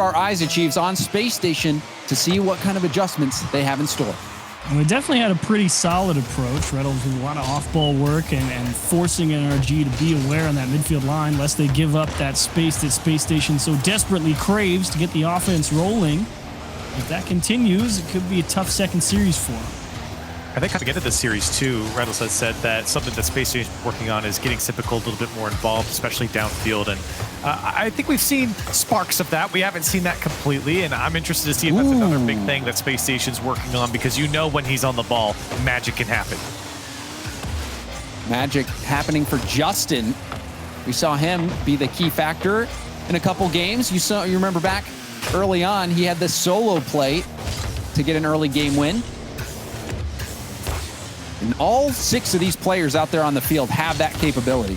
our eyes achieves on Space Station to see what kind of adjustments they have in store. And we definitely had a pretty solid approach. Reynolds with a lot of off-ball work and forcing NRG to be aware on that midfield line, lest they give up that space that Space Station so desperately craves to get the offense rolling. If that continues, it could be a tough second series for them. I think coming into this series too, Reynolds has said that something that Space Station is working on is getting Sypical a little bit more involved, especially downfield. And I think we've seen sparks of that. We haven't seen that completely, and I'm interested to see if that's another big thing that Space Station's working on, because you know when he's on the ball, magic can happen. Magic happening for Justin. We saw him be the key factor in a couple games. You remember back early on, he had this solo play to get an early game win. And all 6 of these players out there on the field have that capability.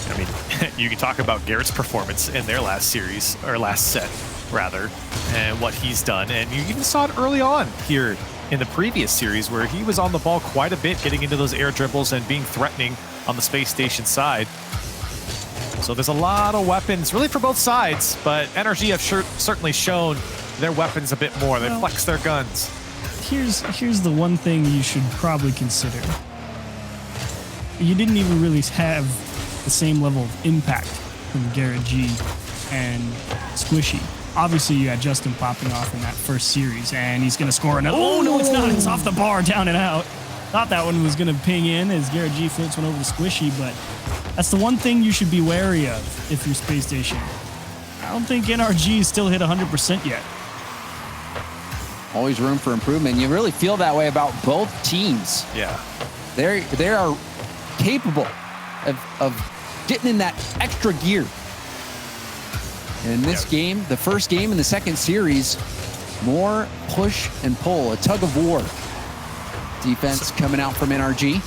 I mean, you can talk about Garrett's performance in their last series, or last set, rather, and what he's done. And you even saw it early on here in the previous series where he was on the ball quite a bit, getting into those air dribbles and being threatening on the Space Station side. So there's a lot of weapons, really, for both sides, but NRG have certainly shown their weapons a bit more. They flex their guns. Here's the one thing you should probably consider. You didn't even really have the same level of impact from Garrett G and Squishy. Obviously, you had Justin popping off in that first series, and he's going to score another. Oh, no, it's not. It's off the bar, down and out. Thought that one was going to ping in as Garrett G floats one over to Squishy, but that's the one thing you should be wary of if you're Space Station. I don't think NRG still hit 100% yet. Always room for improvement. You really feel that way about both teams. Yeah. They are capable of getting in that extra gear. And in this game, the first game in the second series, more push and pull, a tug of war. Defense coming out from NRG.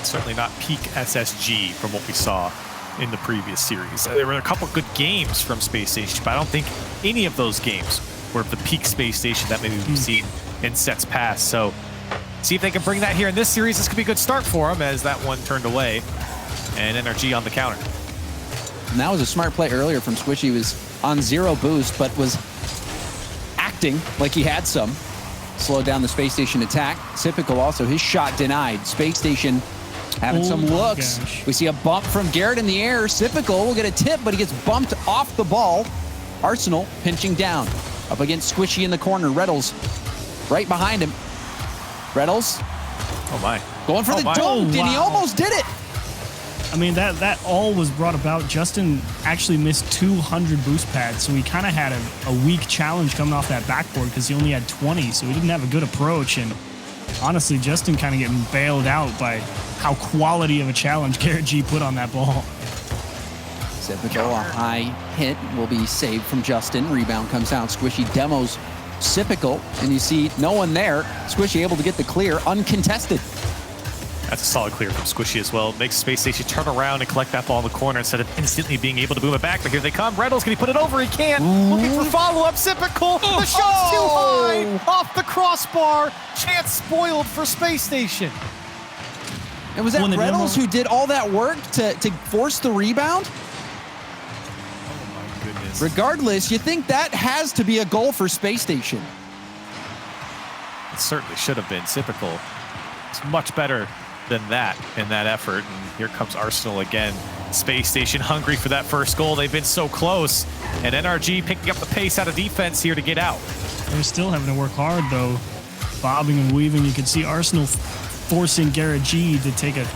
Certainly not peak SSG from what we saw in the previous series. There were a couple good games from Space Station, but I don't think any of those games were the peak Space Station that maybe we've seen in sets past. So see if they can bring that here in this series. This could be a good start for them, as that one turned away and NRG on the counter. And that was a smart play earlier from Squishy. He was on 0 boost, but was acting like he had some. Slowed down the Space Station attack. Sypical also, his shot denied. Space Station having some looks. Gosh. We see a bump from Garrett in the air. Sypical will get a tip, but he gets bumped off the ball. Arsenal pinching down. Up against Squishy in the corner. Reynolds right behind him. Reynolds. Oh my. Going for the dunk, and he almost did it. I mean, that all was brought about. Justin actually missed 200 boost pads, so he kind of had a weak challenge coming off that backboard because he only had 20, so he didn't have a good approach. And honestly, Justin kind of getting bailed out by how quality of a challenge Garrett G put on that ball. Sypical, a high hit will be saved from Justin. Rebound comes out. Squishy demos Sypical, and you see no one there. Squishy able to get the clear, uncontested. That's a solid clear from Squishy as well. Makes Space Station turn around and collect that ball in the corner instead of instantly being able to boom it back. But here they come. Reynolds, can he put it over? He can't. Looking for follow-up. Sypical. The shot's too high. Off the crossbar. Chance spoiled for Space Station. And was that Reynolds who did all that work to force the rebound? Oh, my goodness. Regardless, you think that has to be a goal for Space Station. It certainly should have been. Sypical. It's much better than that in that effort. And here comes Arsenal again. Space Station hungry for that first goal. They've been so close. And NRG picking up the pace out of defense here to get out. They're still having to work hard, though. Bobbing and weaving. You can see Arsenal forcing Garrett G to take an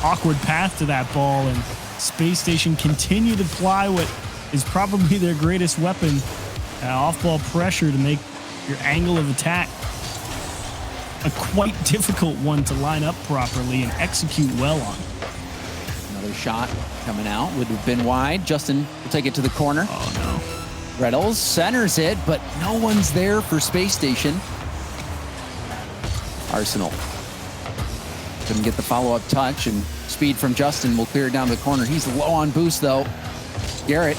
awkward path to that ball. And Space Station continue to ply what is probably their greatest weapon, off-ball pressure to make your angle of attack a quite difficult one to line up properly and execute well on. Another shot coming out would have been wide. Justin will take it to the corner. Oh, no. Reynolds centers it, but no one's there for Space Station. Arsenal couldn't get the follow-up touch, and speed from Justin will clear it down the corner. He's low on boost, though. Garrett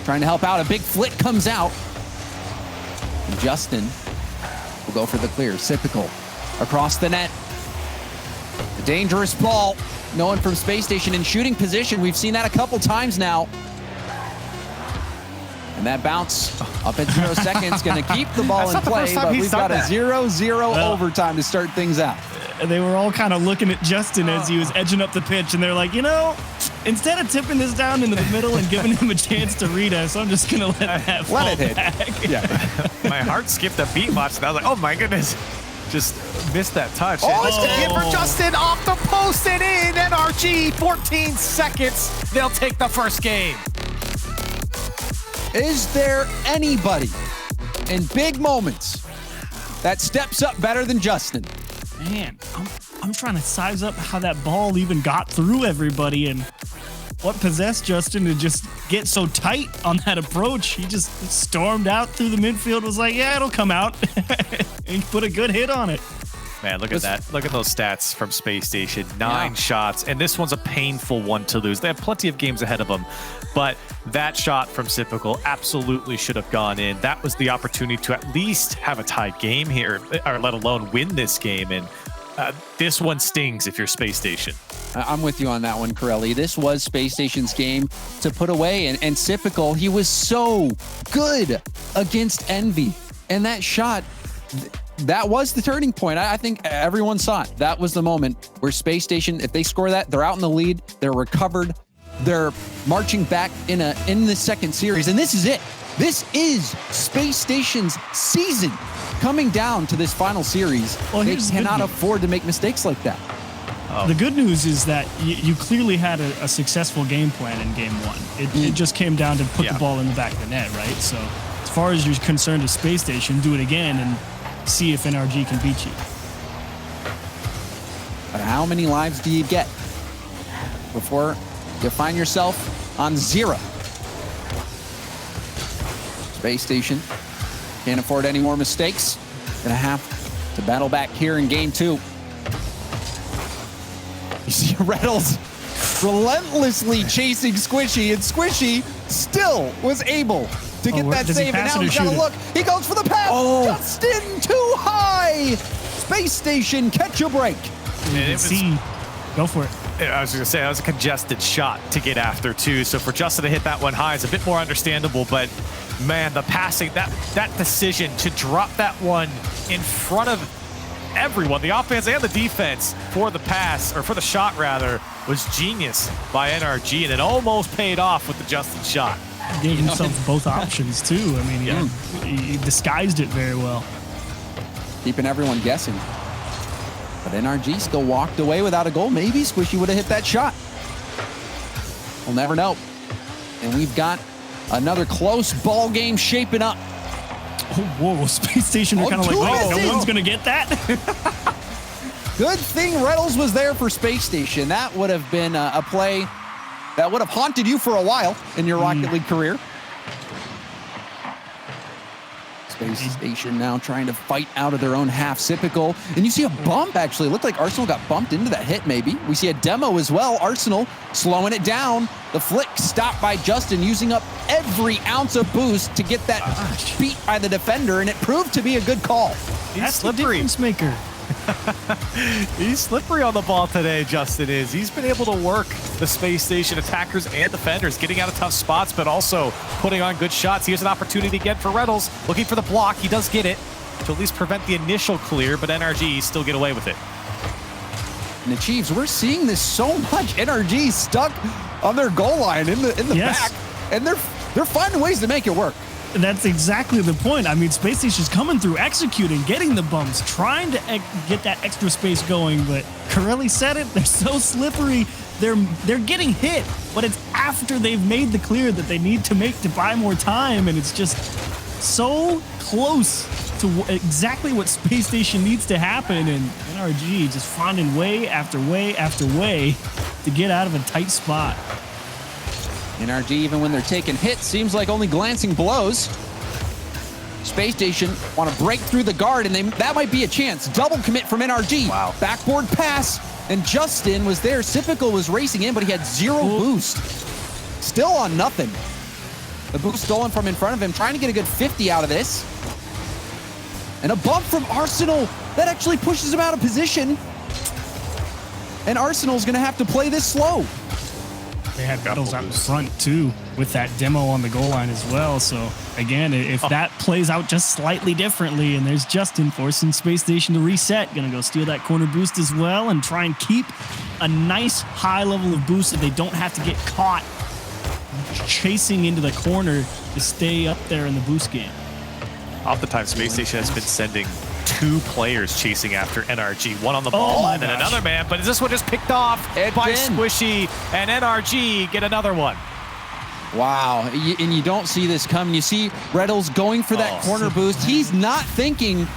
trying to help out. A big flit comes out. And Justin will go for the clear. Sypical across the net. The dangerous ball no one from Space Station in shooting position. We've seen that a couple times now. And that bounce up at 0 seconds, going to keep the ball in play, but we've got a 0-0 overtime to start things out. They were all kind of looking at Justin as he was edging up the pitch, and they're like, you know, instead of tipping this down into the middle and giving him a chance to read us, I'm just going to let that fall back. Yeah. My heart skipped a beat watching. I was like, oh my goodness. Just missed that touch. Oh, It's the hit for Justin off the post and in. NRG, 14 seconds. They'll take the first game. Is there anybody in big moments that steps up better than Justin? Man, I'm trying to size up how that ball even got through everybody and what possessed Justin to just get so tight on that approach. He just stormed out through the midfield, was like, yeah, it'll come out. And he put a good hit on it. Man, look at that. Look at those stats from Space Station. 9 shots, and this one's a painful one to lose. They have plenty of games ahead of them, but that shot from Sypical absolutely should have gone in. That was the opportunity to at least have a tied game here, or let alone win this game, and this one stings if you're Space Station. I'm with you on that one, Corelli. This was Space Station's game to put away, and Sypical, he was so good against Envy, and that shot, that was the turning point. I think everyone saw it. That was the moment where Space Station, if they score that, they're out in the lead, they're recovered, they're marching back in the second series, and this is it. This is Space Station's season coming down to this final series. Well, they cannot afford to make mistakes like that. The good news is that you clearly had a successful game plan in game one. It just came down to put the ball in the back of the net, right? So as far as you're concerned as Space Station, do it again and see if NRG can beat you. But how many lives do you get before you find yourself on 0? Space Station can't afford any more mistakes. Gonna have to battle back here in game 2. You see Reynolds relentlessly chasing Squishy, and Squishy still was able to get that save, and now he's got to look. He goes for the pass. Oh. Justin, too high. Space Station, catch a break. Go for it. I was going to say, that was a congested shot to get after, too. So for Justin to hit that one high is a bit more understandable, but man, the passing, that decision to drop that one in front of everyone, the offense and the defense, for the pass, or for the shot rather, was genius by NRG, and it almost paid off with the Justin shot. Gave himself both options too. I mean, he disguised it very well. Keeping everyone guessing. But NRG still walked away without a goal. Maybe Squishy would have hit that shot. We'll never know. And we've got another close ball game shaping up. Oh, whoa, Space Station are kind of like, oh, no one's going to get that? Good thing Reynolds was there for Space Station. That would have been a play that would have haunted you for a while in your Rocket League career. Space Station now trying to fight out of their own half. Sypical. And you see a bump, actually. It looked like Arsenal got bumped into that hit, maybe. We see a demo as well. Arsenal slowing it down. The flick stopped by Justin, using up every ounce of boost to get that beat by the defender, and it proved to be a good call. That's slippery. The difference maker. He's slippery on the ball today, Justin is. He's been able to work the Space Station attackers and defenders, getting out of tough spots, but also putting on good shots. Here's an opportunity again for Reynolds, looking for the block. He does get it to at least prevent the initial clear, but NRG still get away with it. And the Chiefs, we're seeing this so much. NRG stuck on their goal line in the back, and they're finding ways to make it work. That's exactly the point. I mean, Space Station's coming through, executing, getting the bumps, trying to get that extra space going, but Corelli said it, they're so slippery. They're getting hit, but it's after they've made the clear that they need to make to buy more time, and it's just so close to exactly what Space Station needs to happen, and NRG just finding way after way after way to get out of a tight spot. NRG, even when they're taking hits, seems like only glancing blows. Space Station want to break through the guard, and that might be a chance. Double commit from NRG. Wow. Backboard pass, and Justin was there. Sypical was racing in, but he had 0 boost. Still on nothing. The boost stolen from in front of him, trying to get a good 50 out of this. And a bump from Arsenal. That actually pushes him out of position. and Arsenal's going to have to play this slow. They had Reynolds out in front too with that demo on the goal line as well. So again, if that plays out just slightly differently, and there's Justin forcing Space Station to reset, gonna go steal that corner boost as well and try and keep a nice high level of boost so they don't have to get caught chasing into the corner to stay up there in the boost game. Oftentimes, Space Station has been sending 2 players chasing after NRG, one on the ball and then another man, but is this one just picked off by Squishy, and NRG get another one? Wow, and you don't see this coming. You see Reynolds going for that corner boost. He's not thinking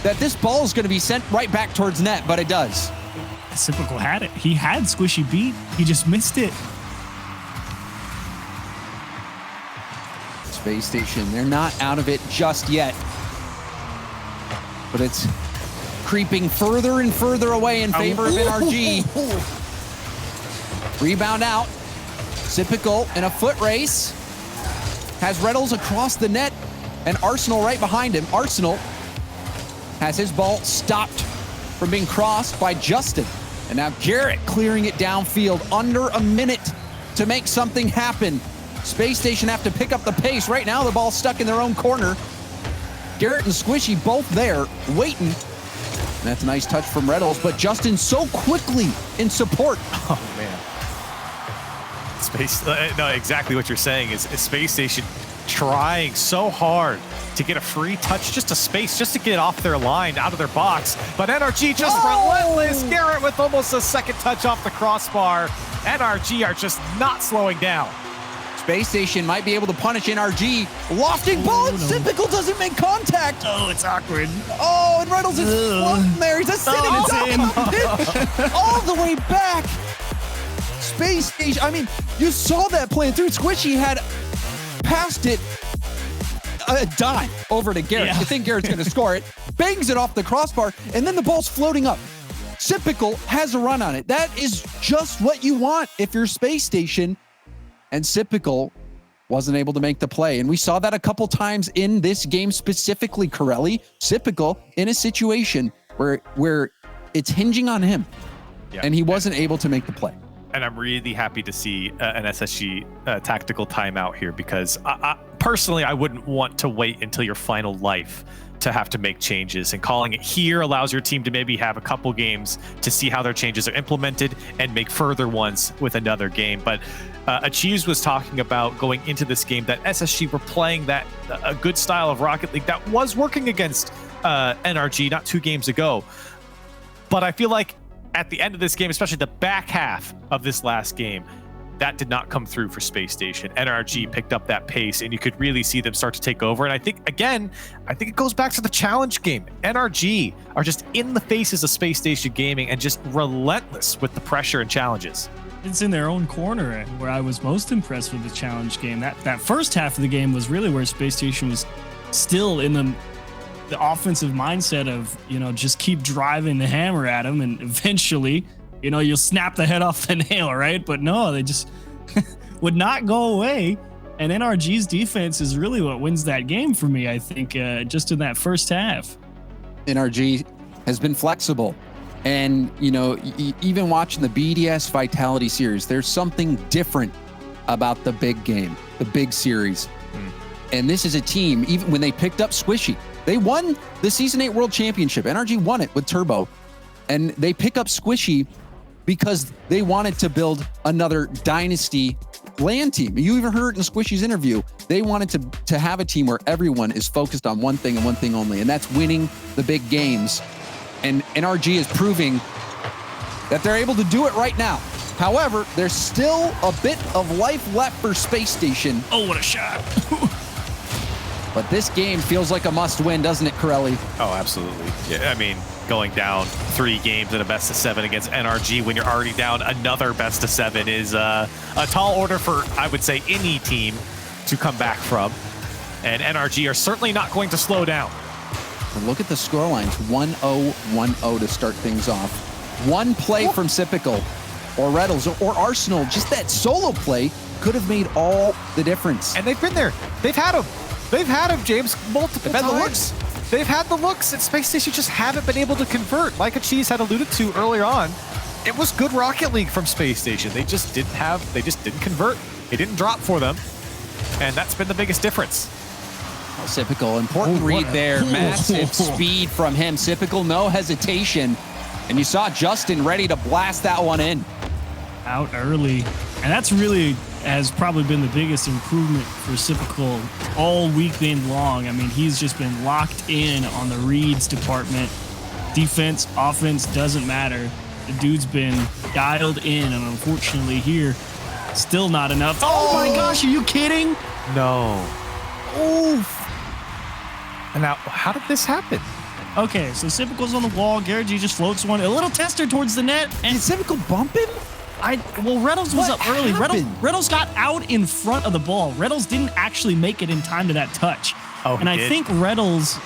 that this ball is going to be sent right back towards net, but it does. Sypical had it. He had Squishy beat. He just missed it. Space Station, they're not out of it just yet. But it's creeping further and further away in favor of NRG. Rebound out. Sypical in a foot race. Has Reynolds across the net and Arsenal right behind him. Arsenal has his ball stopped from being crossed by Justin. And now Garrett clearing it downfield under a minute to make something happen. Space Station have to pick up the pace. Right now the ball's stuck in their own corner. Garrett and Squishy both there, waiting. And that's a nice touch from Reynolds, but Justin so quickly in support. Oh, man. No, exactly what you're saying is Space Station trying so hard to get a free touch, just a space, just to get off their line, out of their box. But NRG just relentless. Garrett with almost a second touch off the crossbar. NRG are just not slowing down. Space Station might be able to punish NRG. Lofting ball, and Sypical doesn't make contact. Oh, it's awkward. Oh, and Reynolds is floating there. He's just sitting all the way back. Space Station, I mean, you saw that playing through. Squishy had passed it a dime over to Garrett. Yeah. You think Garrett's going to score it. Bangs it off the crossbar, and then the ball's floating up. Sypical has a run on it. That is just what you want if you're Space Station. And Sypical wasn't able to make the play. And we saw that a couple times in this game specifically, Corelli. Sypical in a situation where it's hinging on him. Yeah. And he wasn't able to make the play. And I'm really happy to see an SSG tactical timeout here, because personally, I wouldn't want to wait until your final life to have to make changes, and calling it here allows your team to maybe have a couple games to see how their changes are implemented and make further ones with another game. But Achieves was talking about going into this game that SSG were playing that a good style of Rocket League that was working against NRG not 2 games ago. But I feel like at the end of this game, especially the back half of this last game, that did not come through for Space Station. NRG picked up that pace, and you could really see them start to take over. And I think it goes back to the challenge game. NRG are just in the faces of Space Station Gaming and just relentless with the pressure and challenges. It's in their own corner where I was most impressed with the challenge game. That first half of the game was really where Space Station was still in the offensive mindset of, just keep driving the hammer at them, and eventually, you'll snap the head off the nail, right? But no, they just would not go away. And NRG's defense is really what wins that game for me, I think, just in that first half. NRG has been flexible. And, even watching the BDS Vitality Series, there's something different about the big game, the big series. And this is a team, even when they picked up Squishy, they won the Season 8 World Championship. NRG won it with Turbo. And they pick up Squishy because they wanted to build another dynasty LAN team. You even heard it in Squishy's interview. They wanted to have a team where everyone is focused on one thing and one thing only, and that's winning the big games. And NRG is proving that they're able to do it right now. However, there's still a bit of life left for Space Station. Oh, what a shot. But this game feels like a must-win, doesn't it, Corelli? Oh, absolutely. Yeah, I mean, going down 3 games in a best-of-7 against NRG when you're already down another best-of-7 is a tall order for, I would say, any team to come back from. And NRG are certainly not going to slow down. And look at the scorelines, 1-0, 1-0 to start things off. One play from Sypical or Reynolds or Arsenal, just that solo play could have made all the difference. And they've been there. They've had him. They've had him, James, multiple times. They've had the looks. They've had the looks, and Space Station just haven't been able to convert. Like Achieves had alluded to earlier on, it was good Rocket League from Space Station. They just didn't convert. It didn't drop for them. And that's been the biggest difference. Oh, Sypical, important read there. Massive speed from him. Sypical, no hesitation. And you saw Justin ready to blast that one in. Out early. And that's really has probably been the biggest improvement for Sypical all weekend long. I mean, he's just been locked in on the reads department. Defense, offense, doesn't matter. The dude's been dialed in, and unfortunately here, still not enough. Oh my gosh, are you kidding? No. Oof. And now, how did this happen? Okay, so Sypical's on the wall. Garrett G just floats one. A little tester towards the net. And Did Sypical bump him? Reynolds was What up early. happened? Reynolds got out in front of the ball. Reynolds didn't actually make it in time to that touch. Oh, and I think Reynolds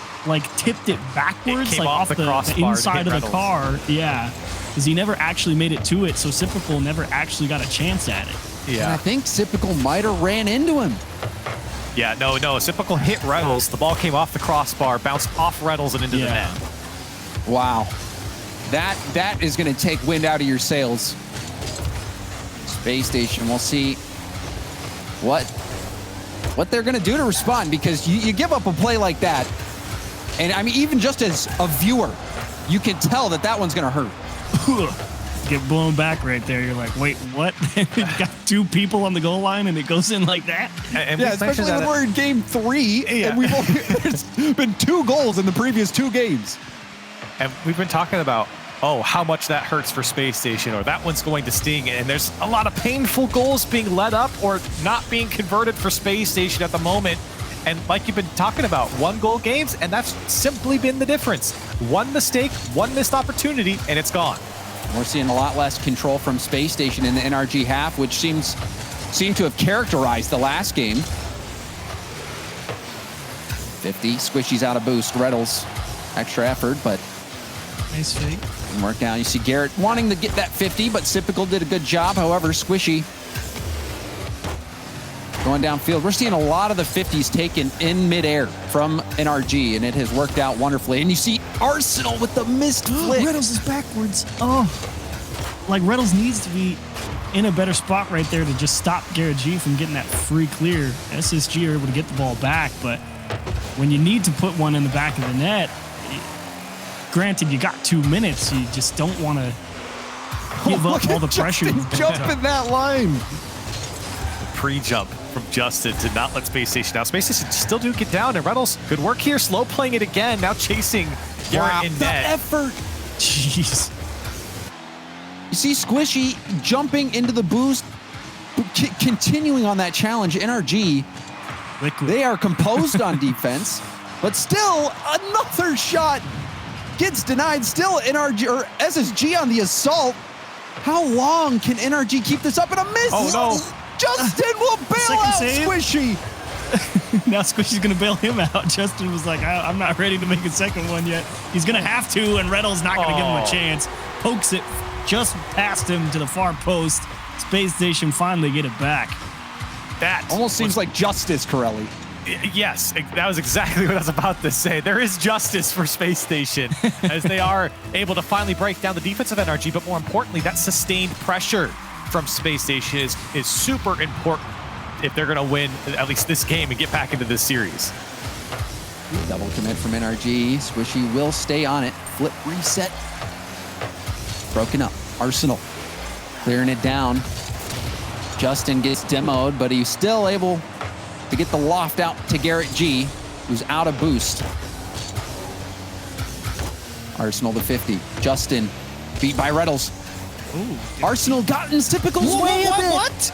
tipped it backwards, It came off the the crossbar inside to of hit the car. Yeah, because he never actually made it to it, so Sypical never actually got a chance at it. And Yeah. I think Sypical might have ran into him. Yeah, no. Sypical hit Reynolds. The ball came off the crossbar, bounced off Reynolds and into the net. Wow. That is going to take wind out of your sails. Space Station, we'll see what they're going to do to respond, because you give up a play like that. And I mean, even just as a viewer, you can tell that one's going to hurt. Get blown back right there. You're like, wait, what? Got two people on the goal line and it goes in like that? And Yeah, we've mentioned especially when we're in game 3, and there's been 2 goals in the previous 2 games. And we've been talking about, how much that hurts for Space Station, or that one's going to sting. And there's a lot of painful goals being let up or not being converted for Space Station at the moment. And like you've been talking about, 1-goal games, and that's simply been the difference. One mistake, one missed opportunity, and it's gone. We're seeing a lot less control from Space Station in the NRG half, which seemed to have characterized the last game. 50, Squishy's out of boost. Reynolds, extra effort, but Nice fake. didn't work out. You see Garrett wanting to get that 50, but Sypical did a good job. However, Squishy going downfield. We're seeing a lot of the 50s taken in midair from NRG, and it has worked out wonderfully. And you see Arsenal with the missed flick. Reynolds is backwards. Reynolds needs to be in a better spot right there to just stop Garrett G from getting that free clear. SSG are able to get the ball back, but when you need to put one in the back of the net, granted, you got 2 minutes. You just don't want to give up all the pressure. Jump in that line. Pre-jump from Justin to not let Space Station out. Space Station still do get down, and Reynolds, good work here. Slow playing it again. Now chasing Garrett in The net. effort. Jeez. You see Squishy jumping into the boost, continuing on that challenge. NRG, Liquid. they are composed on defense, but still another shot gets denied. Still NRG or SSG on the assault. How long can NRG keep this up? And a miss. Oh, no. Justin will bail Second out save. Squishy. Now Squishy's going to bail him out. Justin was like, I'm not ready to make a second one yet. He's going to have to, and Reynolds not going to give him a chance. Pokes it just past him to the far post. Space Station finally get it back. That Almost seems like justice, Corelli. Yes, that was exactly what I was about to say. There is justice for Space Station as they are able to finally break down the defense of NRG, but more importantly, that sustained pressure from Space Station is super important if they're going to win at least this game and get back into this series. Double commit from NRG. Squishy will stay on it. Flip reset. Broken up. Arsenal clearing it down. Justin gets demoed, but he's still able to get the loft out to Garrett G, who's out of boost. Arsenal to 50. Justin beat by Reynolds. Ooh. Arsenal got in Sypical's way a bit. What?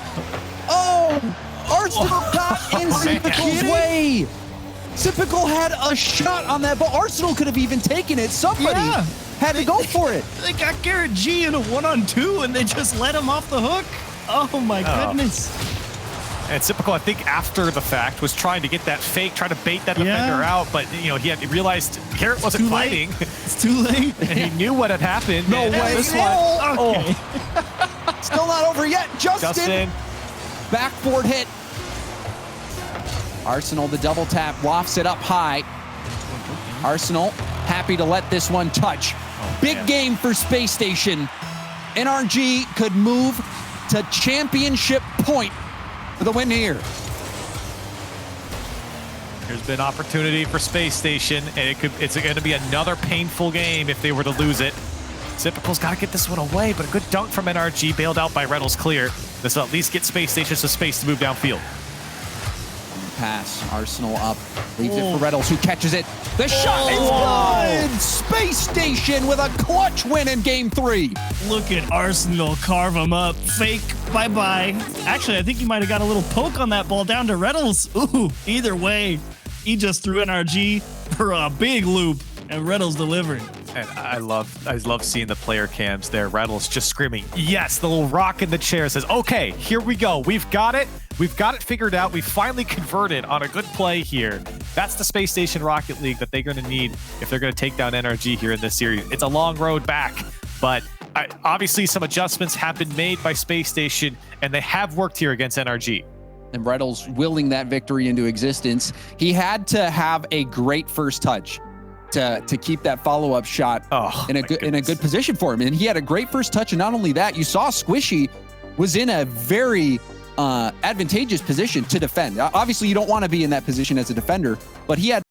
Oh! Arsenal got in Sypical's way. Sypical had a shot on that, but Arsenal could have even taken it. Somebody had to go for it. They got Garrett G in a 1-on-2, and they just let him off the hook. Oh, my goodness. And Sypical, I think, after the fact, was trying to get that fake, trying to bait that defender out, but he realized Garrett wasn't fighting. It's too late. And he knew what had happened. No and way. This Okay. Still not over yet. Justin. Backboard hit. Arsenal, the double tap, lofts it up high. Arsenal happy to let this one touch. Big game for Space Station. NRG could move to championship point for the win here. There's been opportunity for Space Station, and it's going to be another painful game if they were to lose it. Zipical's got to get this one away, but a good dunk from NRG, bailed out by Reynolds clear. This will at least get Space Station some space to move downfield. Pass, Arsenal up, leaves it for Reynolds, who catches it. The shot is good! Space Station with a clutch win in game 3. Look at Arsenal carve him up. Fake, bye-bye. Actually, I think he might have got a little poke on that ball down to Reynolds. Ooh, either way, he just threw NRG for a big loop, and Reynolds delivered. And I love seeing the player cams there. Reynolds just screaming, yes, the little rock in the chair says, okay, here we go. We've got it. We've got it figured out. We finally converted on a good play here. That's the Space Station Rocket League that they're going to need if they're going to take down NRG here in this series. It's a long road back, but obviously some adjustments have been made by Space Station, and they have worked here against NRG. And Reynolds willing that victory into existence. He had to have a great first touch to keep that follow-up shot in a good position for him. And he had a great first touch, and not only that, you saw Squishy was in a very advantageous position to defend. Obviously, you don't want to be in that position as a defender, but he had